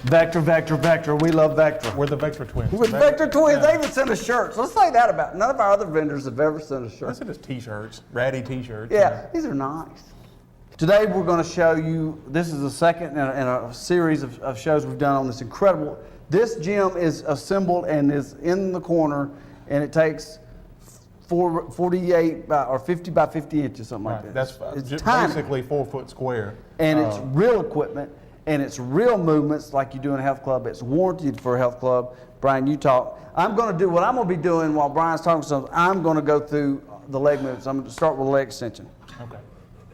Vectra, Vectra, Vectra. We love Vectra. We're the Vectra twins. We're the Vectra twins. They even sent us shirts. Let's say that about none of our other vendors have ever sent us shirts. Listen to t-shirts, ratty t-shirts. Yeah, these are nice. Today we're going to show you, this is the second in a series of shows we've done on this incredible, this gym is assembled and is in the corner, and it takes 48 or 50 by 50 inches, something like that. That's it's basically 4 foot square. And it's real equipment, and it's real movements like you do in a health club. It's warranted for a health club. Brian, you talk. I'm going to do what I'm going to be doing while Brian's talking something. I'm going to go through the leg movements. I'm going to start with leg extension. Okay.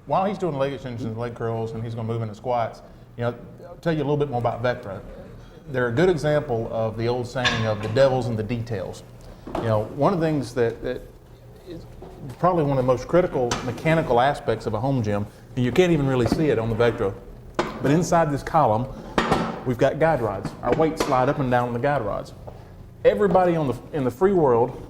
While he's doing leg extensions and leg curls, and he's going to move into squats, I'll tell you a little bit more about Vectra. They're a good example of the old saying of the devil's in the details. One of the things that is probably one of the most critical mechanical aspects of a home gym, and you can't even really see it on the Vectra, but inside this column, we've got guide rods. Our weights slide up and down on the guide rods. Everybody in the free world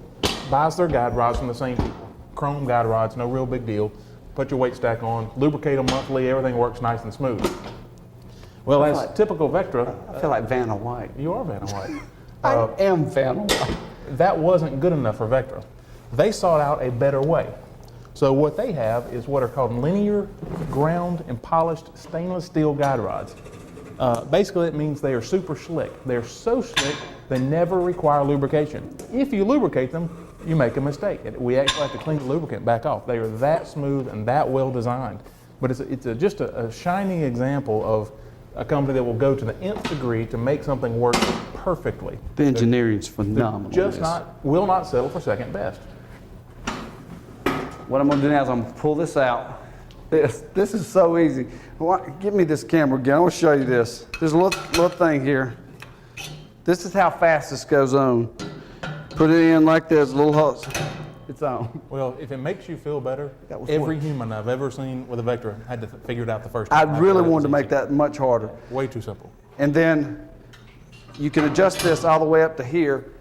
buys their guide rods from the same people. Chrome guide rods, no real big deal. Put your weight stack on, lubricate them monthly, everything works nice and smooth. Well, as typical Vectra... I feel like Vanna White. You are Vanna White. I am Vanna White. That wasn't good enough for Vectra. They sought out a better way. So what they have is what are called linear, ground, and polished stainless steel guide rods. Basically, it means they are super slick. They're so slick, they never require lubrication. If you lubricate them, you make a mistake. We actually have to clean the lubricant back off. They are that smooth and that well designed. But it's just a shining example of a company that will go to the nth degree to make something work perfectly. The engineering's phenomenal. Will not settle for second best. What I'm going to do now is I'm going to pull this out. This is so easy. Give me this camera again. I want to show you this. There's a little thing here. This is how fast this goes on. Put it in like this, little hooks. It's on. Well, if it makes you feel better, every human I've ever seen with a Vectra had to figure it out the first time. I really wanted to make that much harder. Way too simple. And then you can adjust this all the way up to here.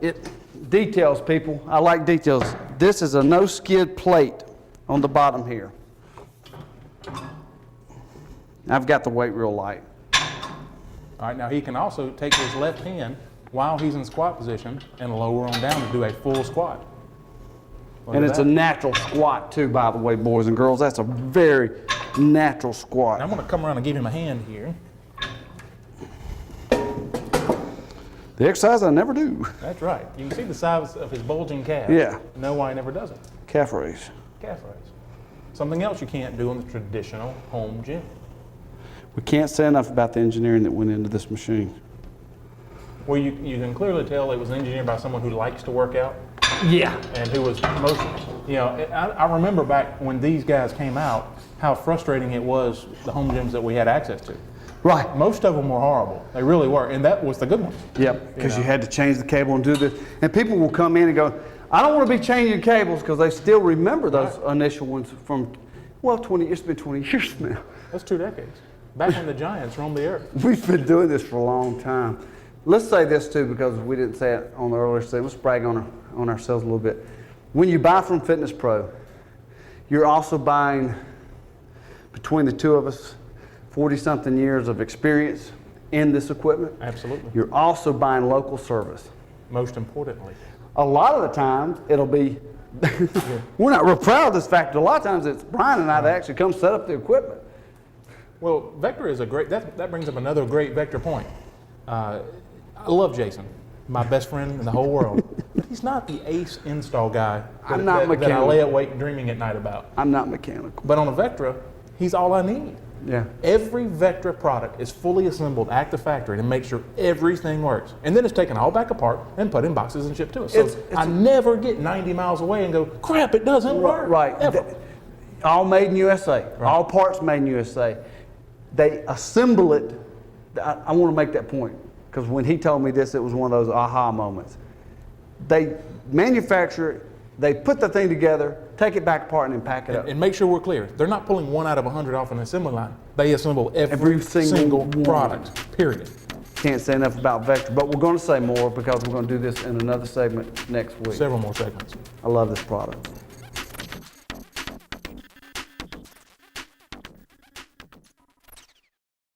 It details, people. I like details. This is a no-skid plate on the bottom here. I've got the weight real light. All right, now he can also take his left hand while he's in squat position and lower on down to do a full squat. And it's a natural squat too, by the way, boys and girls. That's a very natural squat. Now I'm going to come around and give him a hand here. The exercise I never do. That's right. You can see the size of his bulging calf. Yeah. You know why he never does it. Calf raise. Calf raise. Something else you can't do in the traditional home gym. We can't say enough about the engineering that went into this machine. Well, you can clearly tell it was engineered by someone who likes to work out. Yeah. And who was most, I remember back when these guys came out, how frustrating it was, the home gyms that we had access to. Right. Most of them were horrible. They really were. And that was the good ones. Yep, because you had to change the cable and do this. And people will come in and go, I don't want to be changing cables, because they still remember those initial ones from, well, it's been 20 years now. That's 2 decades. Back when the Giants roamed the earth. We've been doing this for a long time. Let's say this too, because we didn't say it on the earlier stage. Let's brag on ourselves a little bit. When you buy from Fitness Pro, you're also buying, between the two of us, 40-something years of experience in this equipment. Absolutely. You're also buying local service. Most importantly. A lot of the times, it'll be, we're not real proud of this fact, but a lot of times it's Brian and I that actually come set up the equipment. Well, Vectra is a great, that brings up another great Vectra point. I love Jason, my best friend in the whole world, but he's not the ace install guy that I lay awake dreaming at night about. I'm not mechanical. But on a Vectra, he's all I need. Yeah. Every Vectra product is fully assembled at the factory to make sure everything works. And then it's taken all back apart and put in boxes and shipped to us. So I never get 90 miles away and go, crap, it doesn't work. Right. Ever. All made in USA. Right. All parts made in USA. They assemble it. I want to make that point, because when he told me this, it was one of those aha moments. They manufacture it, they put the thing together, take it back apart, and then pack it up. And make sure we're clear. They're not pulling 1 out of 100 off an assembly line. They assemble every single product, period. Can't say enough about Vectra, but we're going to say more, because we're going to do this in another segment next week. Several more segments. I love this product.